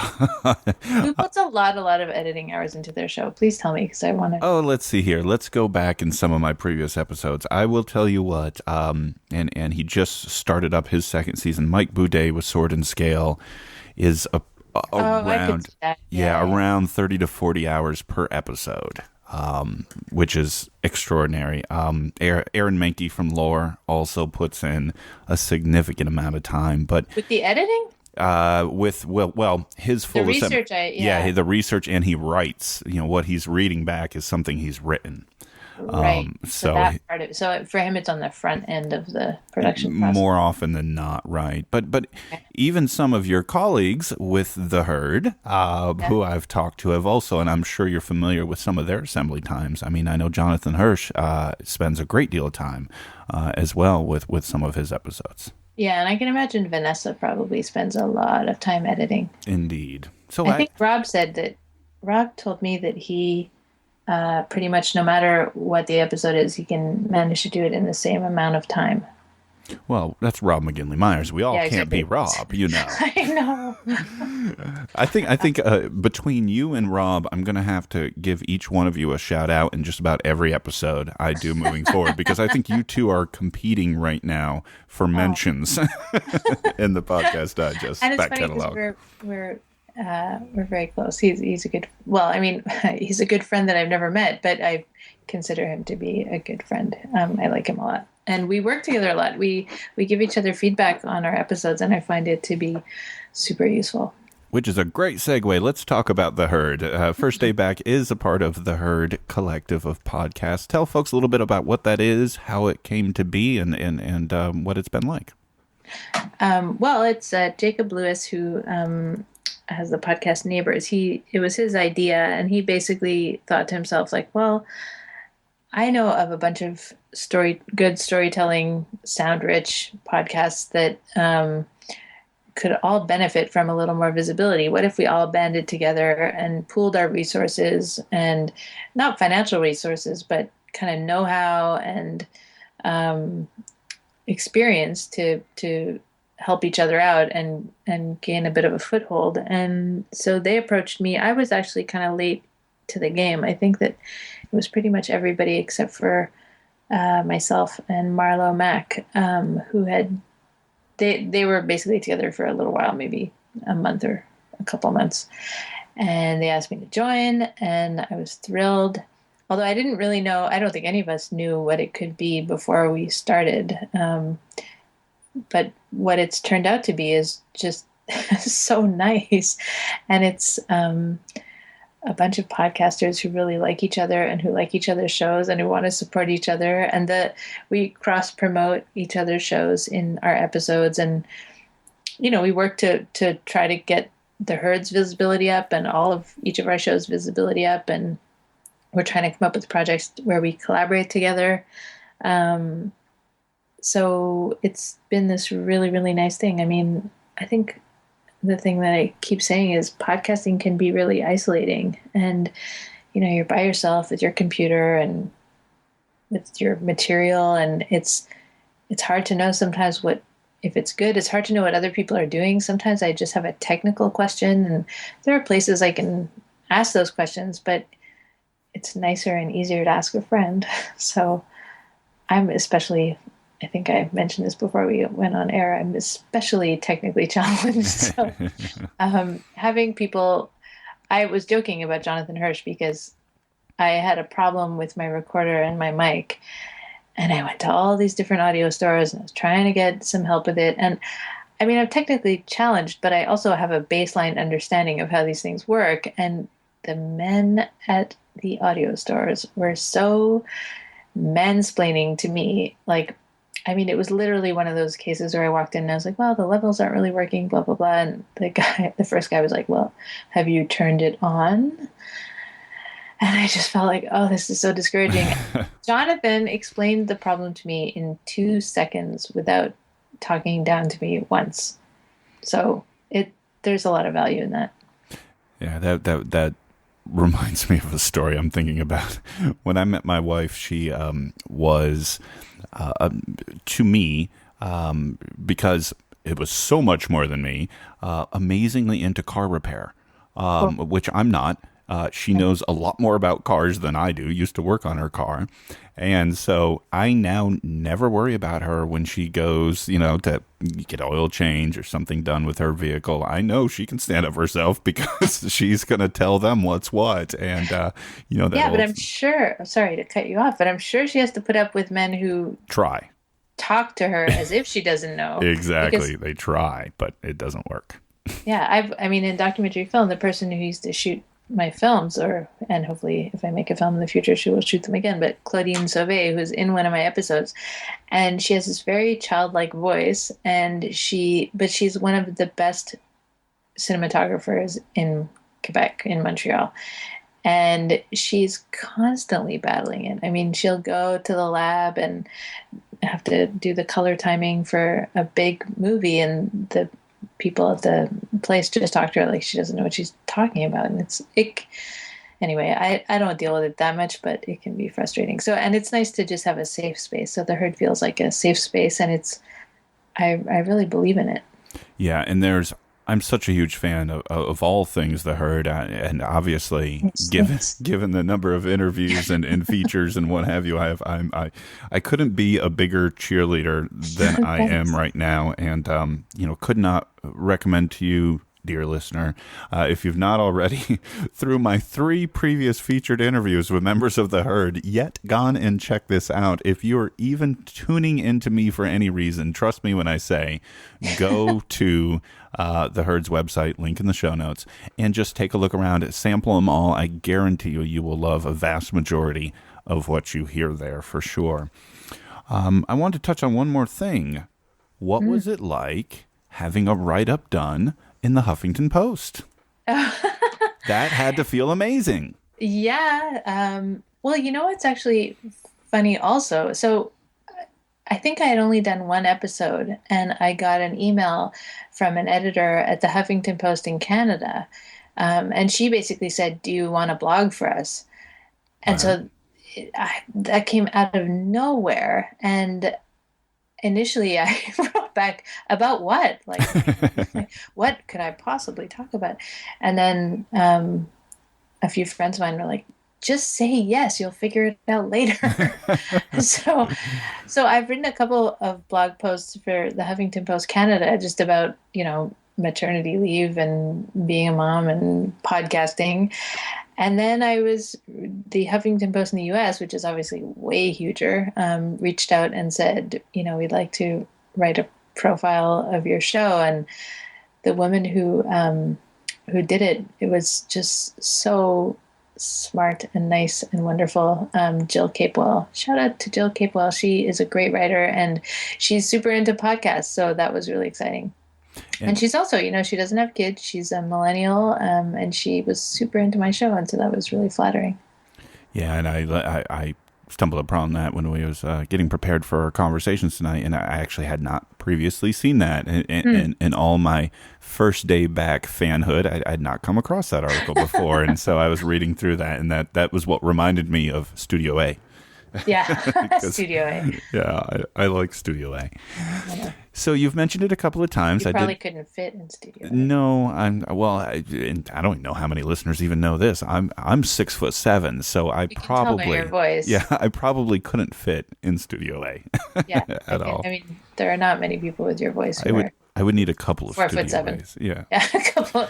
Who puts a lot of editing hours into their show? Please tell me because I want to. Oh, let's see here. Let's go back in some of my previous episodes. I will tell you what. And he just started up his second season. Mike Boudet with Sword and Scale is around around 30 to 40 hours per episode, which is extraordinary. Aaron Mahnke from Lore also puts in a significant amount of time, but with the editing, his full the research, the research, and he writes. What he's reading back is something he's written. Right. So that part of it. So for him, it's on the front end of the production process. More often than not, right? But okay. Even some of your colleagues with the Herd, who I've talked to, have also, and I'm sure you're familiar with some of their assembly times. I mean, I know Jonathan Hirsch spends a great deal of time as well with some of his episodes. Yeah, and I can imagine Vanessa probably spends a lot of time editing. Indeed. So I think Rob told me that he pretty much no matter what the episode is, he can manage to do it in the same amount of time. Well, that's Rob McGinley Myers. We all can't be Rob, I know. I think between you and Rob, I'm going to have to give each one of you a shout out in just about every episode I do moving forward, because I think you two are competing right now for mentions in the Podcast Digest and it's back funny catalog. We're very close. He's a good. Well, I mean, he's a good friend that I've never met, but I consider him to be a good friend. I like him a lot, and we work together a lot. We give each other feedback on our episodes, and I find it to be super useful. Which is a great segue. Let's talk about the Herd. First Day Back is a part of the Herd collective of podcasts. Tell folks a little bit about what that is, how it came to be, and what it's been like. Well, it's Jacob Lewis who has the podcast Neighbors. It was his idea, and he basically thought to himself, like, well, I know of a bunch of good storytelling, sound-rich podcasts that could all benefit from a little more visibility. What if we all banded together and pooled our resources, and not financial resources, but kind of know-how and experience to help each other out and gain a bit of a foothold. And so they approached me. I was actually kind of late to the game. I think that it was pretty much everybody except for myself and Marlo Mack, who they were basically together for a little while, maybe a month or a couple months. And they asked me to join, and I was thrilled. Although I didn't really know, I don't think any of us knew what it could be before we started. But what it's turned out to be is just so nice. And it's a bunch of podcasters who really like each other and who like each other's shows and who want to support each other. And we cross-promote each other's shows in our episodes. And, we work to try to get the Herd's visibility up and each of our shows' visibility up. And we're trying to come up with projects where we collaborate together. So it's been this really, really nice thing. I mean, I think the thing that I keep saying is podcasting can be really isolating. And, you're by yourself with your computer and with your material. And it's hard to know sometimes if it's good. It's hard to know what other people are doing. Sometimes I just have a technical question, and there are places I can ask those questions, but it's nicer and easier to ask a friend. So I'm especially, I think I mentioned this before we went on air, I'm especially technically challenged. So having people, I was joking about Jonathan Hirsch because I had a problem with my recorder and my mic. And I went to all these different audio stores and I was trying to get some help with it. And I mean, I'm technically challenged, but I also have a baseline understanding of how these things work. And the men at the audio stores were so mansplaining to me. Like, I mean, it was literally one of those cases where I walked in and I was like, well, the levels aren't really working, blah, blah, blah. And the first guy was like, well, have you turned it on? And I just felt like, oh, this is so discouraging. Jonathan explained the problem to me in 2 seconds without talking down to me once. So there's a lot of value in that. Yeah, that reminds me of a story I'm thinking about. When I met my wife, she was, to me, because it was so much more than me, amazingly into car repair, which I'm not. She knows a lot more about cars than I do, used to work on her car. And so I now never worry about her when she goes, to get oil change or something done with her vehicle. I know she can stand up for herself because she's going to tell them what's what. And, that yeah, but I'm sure, sorry to cut you off, but I'm sure she has to put up with men who talk to her as if she doesn't know. Exactly. They try, but it doesn't work. Yeah. In documentary film, the person who used to shoot my films, and hopefully if I make a film in the future, she will shoot them again, but Claudine Sauvé, who's in one of my episodes, and she has this very childlike voice, and she's one of the best cinematographers in Quebec, in Montreal, and she's constantly battling it. I mean, she'll go to the lab and have to do the color timing for a big movie, and the people at the place just talk to her like she doesn't know what she's talking about. And anyway, I don't deal with it that much, but it can be frustrating. So, and it's nice to just have a safe space. So the herd feels like a safe space, and I really believe in it. Yeah. And I'm such a huge fan of all things The Herd, and obviously, given the number of interviews and features and what have you, I couldn't be a bigger cheerleader than I am right now, and could not recommend to you, dear listener, if you've not already, through my 3 previous featured interviews with members of The Herd, yet gone and check this out. If you're even tuning into me for any reason, trust me when I say, go to The Herd's website, link in the show notes, and just take a look around, sample them all. I guarantee you will love a vast majority of what you hear there for sure. I want to touch on one more thing. What was it like having a write-up done in the Huffington Post? That had to feel amazing. Yeah. Well, it's actually funny also. So I think I had only done 1 episode, and I got an email from an editor at the Huffington Post in Canada. And she basically said, do you want to blog for us? And so that came out of nowhere. And initially I wrote back, about what? Like, what could I possibly talk about? And then a few friends of mine were like, just say yes, you'll figure it out later. So I've written a couple of blog posts for the Huffington Post Canada just about, maternity leave and being a mom and podcasting. And then the Huffington Post in the US, which is obviously way huger, reached out and said, we'd like to write a profile of your show. And the woman who did it, it was just so smart and nice and wonderful. Jill Capewell. Shout out to Jill Capewell. She is a great writer, and she's super into podcasts. So that was really exciting. And she's also, she doesn't have kids. She's a millennial, and she was super into my show, and so that was really flattering. Yeah, and I stumbled upon that when we was getting prepared for our conversations tonight, and I actually had not previously seen that. And in all my first day back fanhood, I had not come across that article before, and so I was reading through that, and that was what reminded me of Studio A. Yeah. Studio A. Yeah, I like Studio A. I know. So you've mentioned it a couple of times. You I probably did. couldn't fit in Studio A. No, I'm well. And I don't know how many listeners even know this. I'm 6'7", so I You can tell by your probably voice. yeah, I probably couldn't fit in Studio A Yeah. at all. I mean, there are not many people with your voice I who would are I would need a couple of 4 foot Studio 7. A's. Yeah. Yeah, a couple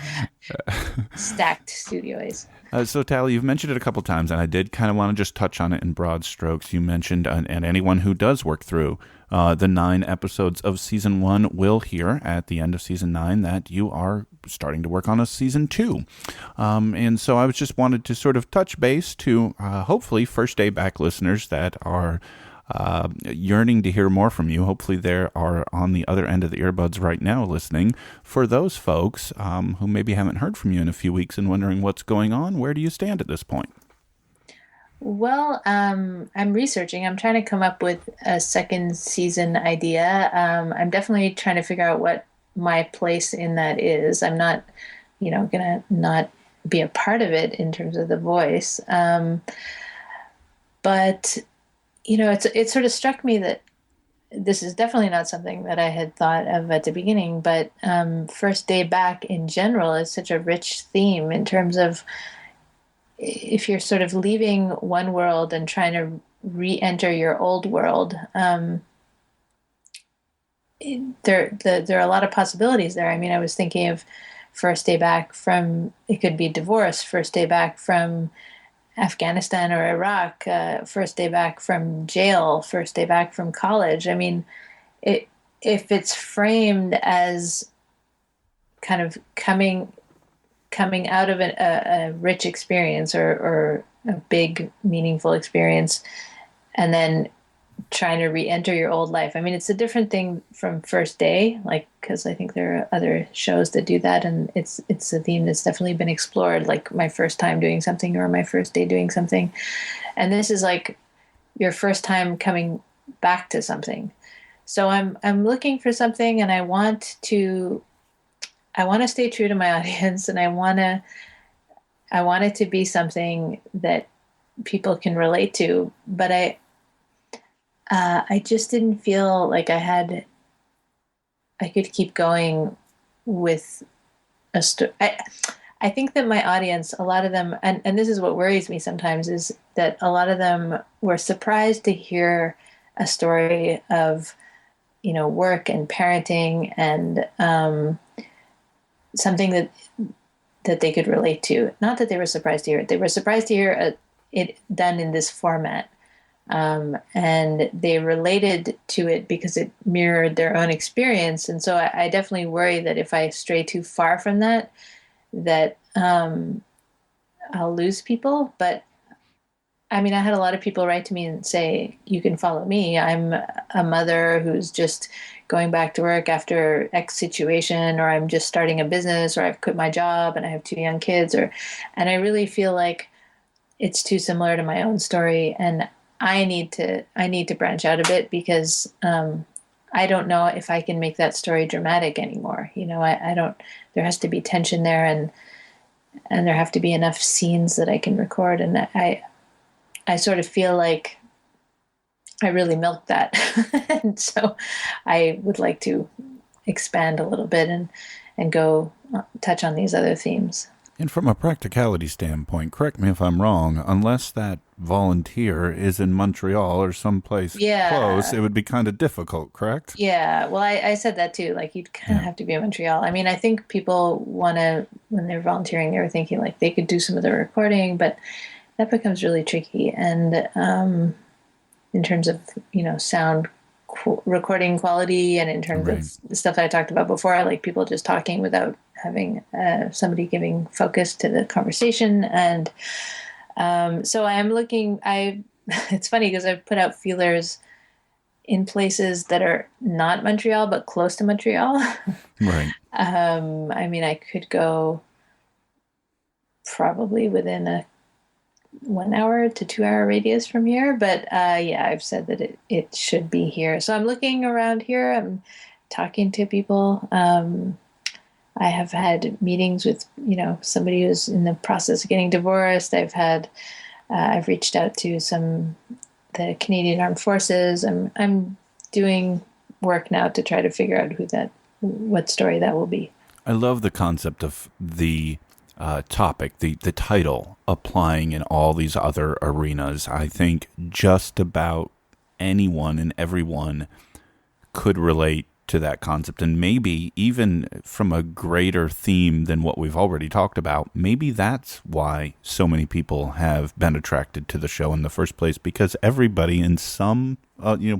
stacked Studio A's. So, Tally, you've mentioned it a couple times, and I did kind of want to just touch on it in broad strokes. You mentioned, and anyone who does work through the 9 episodes of Season 1 will hear at the end of Season 9 that you are starting to work on a Season 2. And so I was just wanted to sort of touch base to hopefully First Day Back listeners that are yearning to hear more from you. Hopefully they are on the other end of the earbuds right now listening. For those folks who maybe haven't heard from you in a few weeks and wondering what's going on, where do you stand at this point? Well, I'm researching. I'm trying to come up with a second season idea. I'm definitely trying to figure out what my place in that is. I'm not, gonna not be a part of it in terms of the voice. But it sort of struck me that this is definitely not something that I had thought of at the beginning, but First Day Back in general is such a rich theme in terms of if you're sort of leaving one world and trying to re-enter your old world. There are a lot of possibilities there. I mean, I was thinking of First Day Back from, it could be divorce, First Day Back from Afghanistan or Iraq, First Day Back from jail, First Day Back from college. I mean, if it's framed as kind of coming out of a rich experience or a big, meaningful experience, and then trying to re-enter your old life. I mean, it's a different thing from First Day, like, because I think there are other shows that do that, and it's a theme that's definitely been explored, like my first time doing something or my first day doing something. And this is like your first time coming back to something. So I'm looking for something, and I want to stay true to my audience, and I want it to be something that people can relate to, but I just didn't feel like I could keep going with a story. I think that my audience, a lot of them, and this is what worries me sometimes, is that a lot of them were surprised to hear a story of, work and parenting and something that they could relate to. Not that they were surprised to hear it. They were surprised to hear it done in this format. And they related to it because it mirrored their own experience. And so I definitely worry that if I stray too far from that I'll lose people. But I mean, I had a lot of people write to me and say, you can follow me. I'm a mother who's just going back to work after X situation, or I'm just starting a business, or I've quit my job and I have 2 young kids, and I really feel like it's too similar to my own story. And I need to branch out a bit because I don't know if I can make that story dramatic anymore. I don't. There has to be tension there, and there have to be enough scenes that I can record. And I sort of feel like I really milked that, and so I would like to expand a little bit and go touch on these other themes. And from a practicality standpoint, correct me if I'm wrong, unless that volunteer is in Montreal or someplace close, it would be kind of difficult, correct? Yeah, well, I said that too. Like, you'd kind of have to be in Montreal. I mean, I think people want to, when they're volunteering, they were thinking like they could do some of the recording, but that becomes really tricky. And in terms of, sound recording quality, and in terms of the stuff that I talked about before, I like people just talking without having somebody giving focus to the conversation. And so I'm looking, it's funny because I've put out feelers in places that are not Montreal, but close to Montreal. Right. I mean, I could go probably within a 1 hour to 2 hour radius from here. But I've said that it should be here. So I'm looking around here. I'm talking to people. I have had meetings with, somebody who's in the process of getting divorced. I've reached out to some the Canadian Armed Forces. I'm doing work now to try to figure out what story that will be. I love the concept of the topic, the title applying in all these other arenas. I think just about anyone and everyone could relate to that concept, and maybe even from a greater theme than what we've already talked about. Maybe that's why so many people have been attracted to the show in the first place, because everybody in some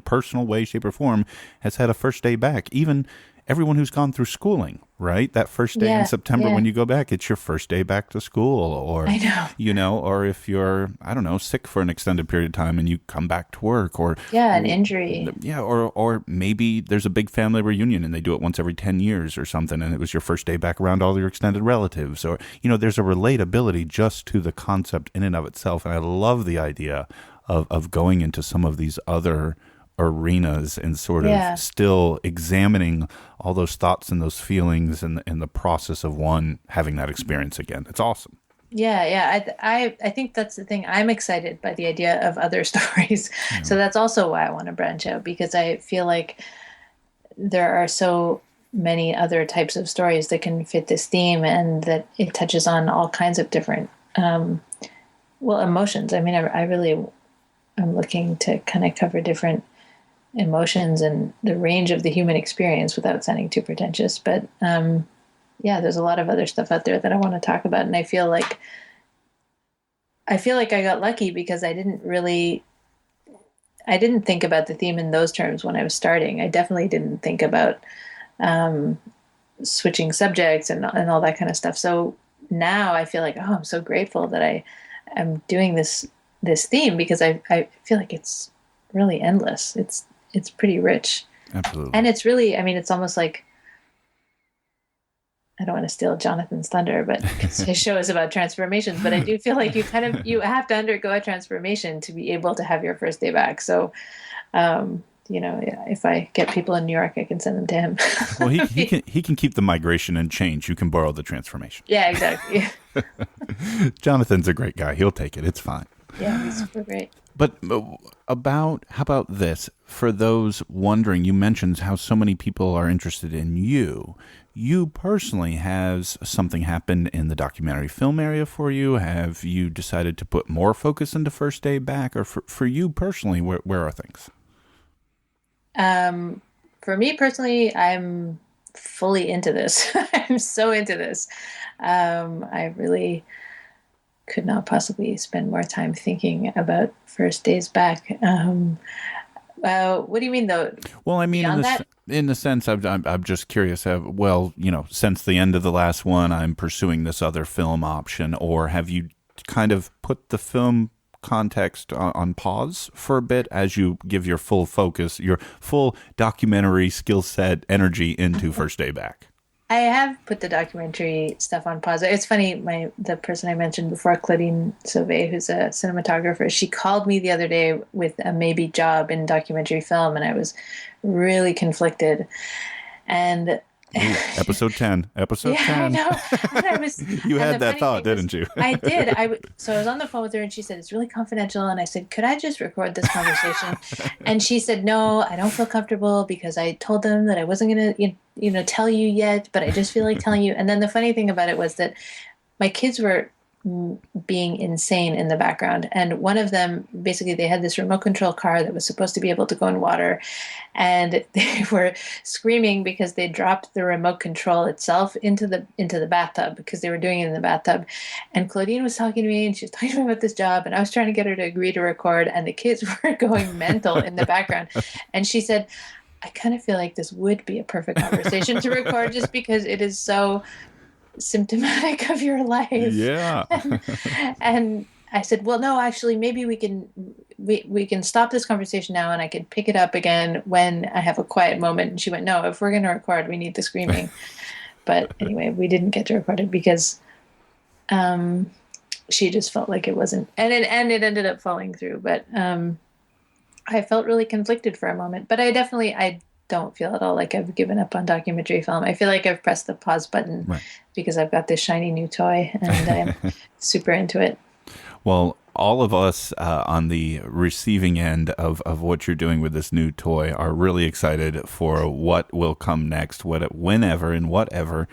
personal way, shape, or form has had a first day back. Even everyone who's gone through schooling, right? That first day in September when you go back, it's your first day back to school. Or, I know. Or if you're, I don't know, sick for an extended period of time and you come back to work, or an injury. Yeah, or maybe there's a big family reunion and they do it once every 10 years or something, and it was your first day back around all your extended relatives. Or, there's a relatability just to the concept in and of itself. And I love the idea of going into some of these other arenas and sort of still examining all those thoughts and those feelings and the process of one having that experience again. It's awesome. I think that's the thing. I'm excited by the idea of other stories. So that's also why I want to branch out, because I feel like there are so many other types of stories that can fit this theme, and that it touches on all kinds of different emotions. I mean, I'm looking to kind of cover different emotions and the range of the human experience without sounding too pretentious. But there's a lot of other stuff out there that I want to talk about. And I feel like I got lucky, because I didn't think about the theme in those terms when I was starting. I definitely didn't think about switching subjects and all that kind of stuff. So now I feel like, I'm so grateful that I'm doing this theme, because I feel like it's really endless. It's pretty rich. Absolutely. And it's really, it's almost like, I don't want to steal Jonathan's thunder, but his show is about transformations, but I do feel like you have to undergo a transformation to be able to have your first day back. So, if I get people in New York, I can send them to him. Well, he can keep the migration and change. You can borrow the transformation. Yeah, exactly. Jonathan's a great guy. He'll take it. It's fine. Yeah, he's super great. But how about this? For those wondering, you mentioned how so many people are interested in you. You personally, has something happened in the documentary film area for you? Have you decided to put more focus into First Day Back? Or for you personally, where are things? For me personally, I'm fully into this. I'm so into this. I really could not possibly spend more time thinking about First Days Back. What do you mean, though? Well, I mean, in the sense, I'm just curious. Since the end of the last one, I'm pursuing this other film option, or have you kind of put the film context on pause for a bit as you give your full focus, your full documentary skill set energy into First Day Back? I have put the documentary stuff on pause. It's funny, the person I mentioned before, Claudine Sauvé, who's a cinematographer, she called me the other day with a maybe job in documentary film, and I was really conflicted. And episode 10. Episode 10. I know. You had that thought, didn't you? I did. So I was on the phone with her, and she said, it's really confidential. And I said, could I just record this conversation? And she said, no, I don't feel comfortable, because I told them that I wasn't going to, tell you yet, but I just feel like telling you. And then the funny thing about it was that my kids were being insane in the background. And one of them, basically, they had this remote control car that was supposed to be able to go in water. And they were screaming because they dropped the remote control itself into the bathtub, because they were doing it in the bathtub. And Claudine was talking to me, and she was talking to me about this job. And I was trying to get her to agree to record. And the kids were going mental in the background. And she said, I kind of feel like this would be a perfect conversation to record, just because it is so symptomatic of your life. Yeah. And I said, well, no, actually, maybe we can stop this conversation now, and I can pick it up again when I have a quiet moment. And she went, no, if we're going to record, we need the screaming. But anyway, we didn't get to record it because she just felt like it wasn't, and it ended up falling through. But I felt really conflicted for a moment. But I don't feel at all like I've given up on documentary film. I feel like I've pressed the pause button, right, because I've got this shiny new toy, and I'm super into it. Well, all of us on the receiving end of what you're doing with this new toy are really excited for what will come next, whenever and whatever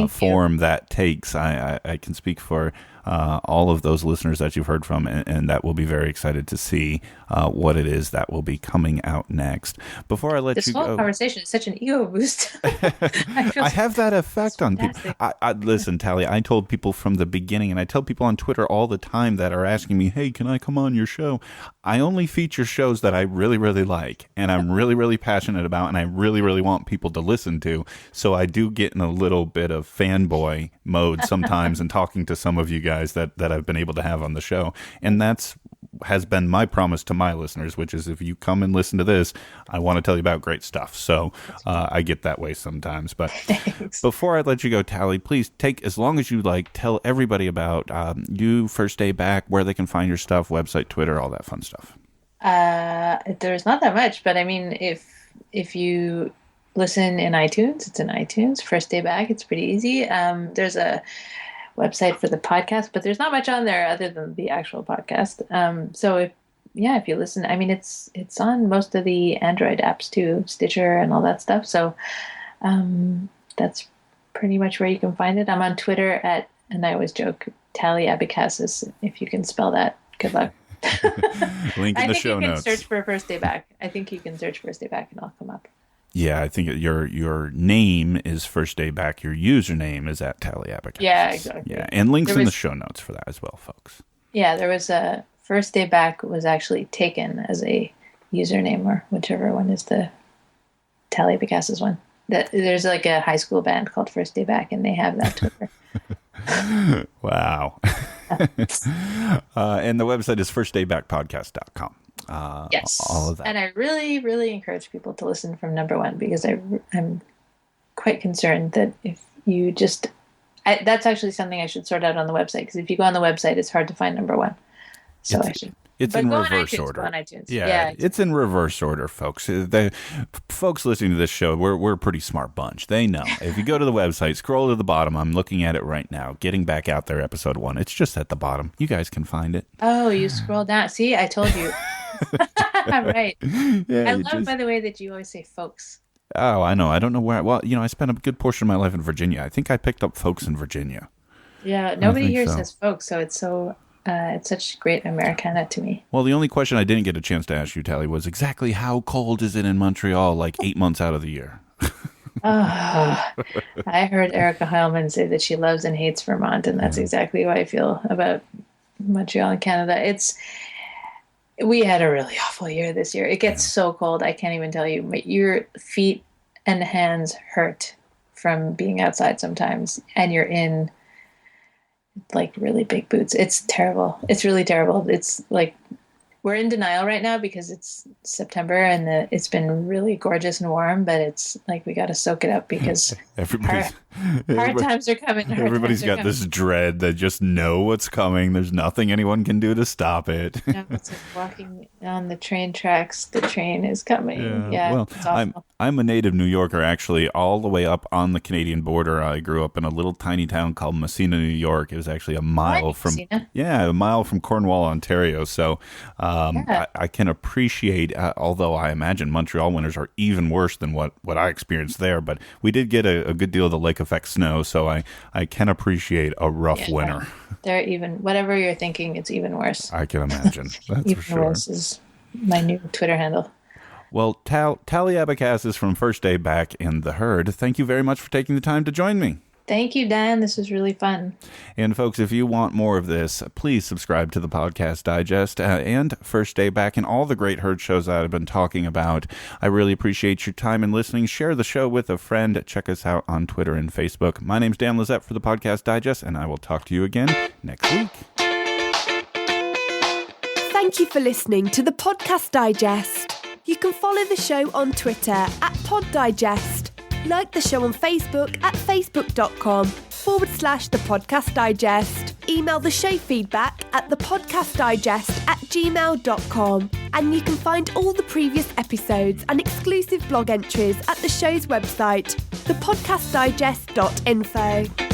form that takes. I can speak for all of those listeners that you've heard from, and that will be very excited to see what it is that will be coming out next. Before I let you go, this whole conversation is such an ego boost. I have that effect on people. Listen, Tally, I told people from the beginning, and I tell people on Twitter all the time that are asking me, hey, can I come on your show? I only feature shows that I really, really like, and I'm really, really passionate about, and I really, really want people to listen to. So I do get in a little bit of fanboy mode sometimes and talking to some of you guys that I've been able to have on the show. And has been my promise to my listeners, which is if you come and listen to this, I want to tell you about great stuff. So I get that way sometimes. But before I let you go, Tally, please take as long as you like. Tell everybody about you, First Day Back, where they can find your stuff, website, Twitter, all that fun stuff. There's not that much, but I mean, if you listen in iTunes, it's in iTunes. First Day Back, it's pretty easy. There's a website for the podcast, but there's not much on there other than the actual podcast. So if you listen, I mean, it's on most of the Android apps too, Stitcher and all that stuff. So that's pretty much where you can find it. I'm on Twitter and I always joke, Tally Abecassis. If you can spell that, good luck. Link in the show notes. I think you can search for First Day Back. I think you can search First Day Back and I'll come up. Yeah, I think your name is First Day Back. Your username is at Tally Abecassis. Yeah, exactly. Yeah, and links in the show notes for that as well, folks. Yeah, there was a First Day Back was actually taken as a username, or whichever one is the Tally Abecassis one. There's like a high school band called First Day Back, and they have that Twitter. Wow. And the website is firstdaybackpodcast.com. Yes. All of that. And I really, really encourage people to listen from number one, because I'm quite concerned that if you that's actually something I should sort out on the website, because if you go on the website, it's hard to find number one. So it's in reverse order. Go on iTunes. Yeah, it's in reverse order, folks. The folks listening to this show, we're a pretty smart bunch. They know. If you go to the website, scroll to the bottom. I'm looking at it right now. Getting Back Out There, episode 1. It's just at the bottom. You guys can find it. Oh, you scroll down. See, I told you. Right. Yeah, I love, by the way, that you always say folks. Oh, I know. I don't know where. Well, I spent a good portion of my life in Virginia. I think I picked up folks in Virginia. Yeah, nobody here says folks, so it's so. It's such great Americana to me. Well, the only question I didn't get a chance to ask you, Tally, was exactly how cold is it in Montreal, like 8 months out of the year? I heard Erica Heilman say that she loves and hates Vermont, and that's exactly how I feel about Montreal and Canada. We had a really awful year this year. It gets so cold, I can't even tell you. Your feet and hands hurt from being outside sometimes, and you're in like really big boots. It's terrible. It's really terrible. It's like we're in denial right now because it's September and it's been really gorgeous and warm, but it's like we got to soak it up because hard times are coming. Everybody's got this dread that just know what's coming. There's nothing anyone can do to stop it. No, it's like walking on the train tracks. The train is coming. Yeah, well, it's awful. I'm a native New Yorker, actually, all the way up on the Canadian border. I grew up in a little tiny town called Messina, New York. It was actually a mile from Cornwall, Ontario. So I can appreciate, although I imagine Montreal winters are even worse than what I experienced there. But we did get a good deal of the lake effect snow, so I can appreciate a rough winter. They're even, whatever you're thinking, it's even worse. I can imagine. That's even for sure. Worse is my new Twitter handle. Well, Tally Abecassis from First Day Back in the Herd, thank you very much for taking the time to join me. Thank you, Dan. This was really fun. And folks, if you want more of this, please subscribe to the Podcast Digest and First Day Back and all the great herd shows that I've been talking about. I really appreciate your time and listening. Share the show with a friend. Check us out on Twitter and Facebook. My name's Dan Lizette for the Podcast Digest, and I will talk to you again next week. Thank you for listening to the Podcast Digest. You can follow the show on Twitter at PodDigest. Like the show on Facebook at facebook.com/The Podcast Digest. Email the show feedback at thepodcastdigest@gmail.com. And you can find all the previous episodes and exclusive blog entries at the show's website, thepodcastdigest.info.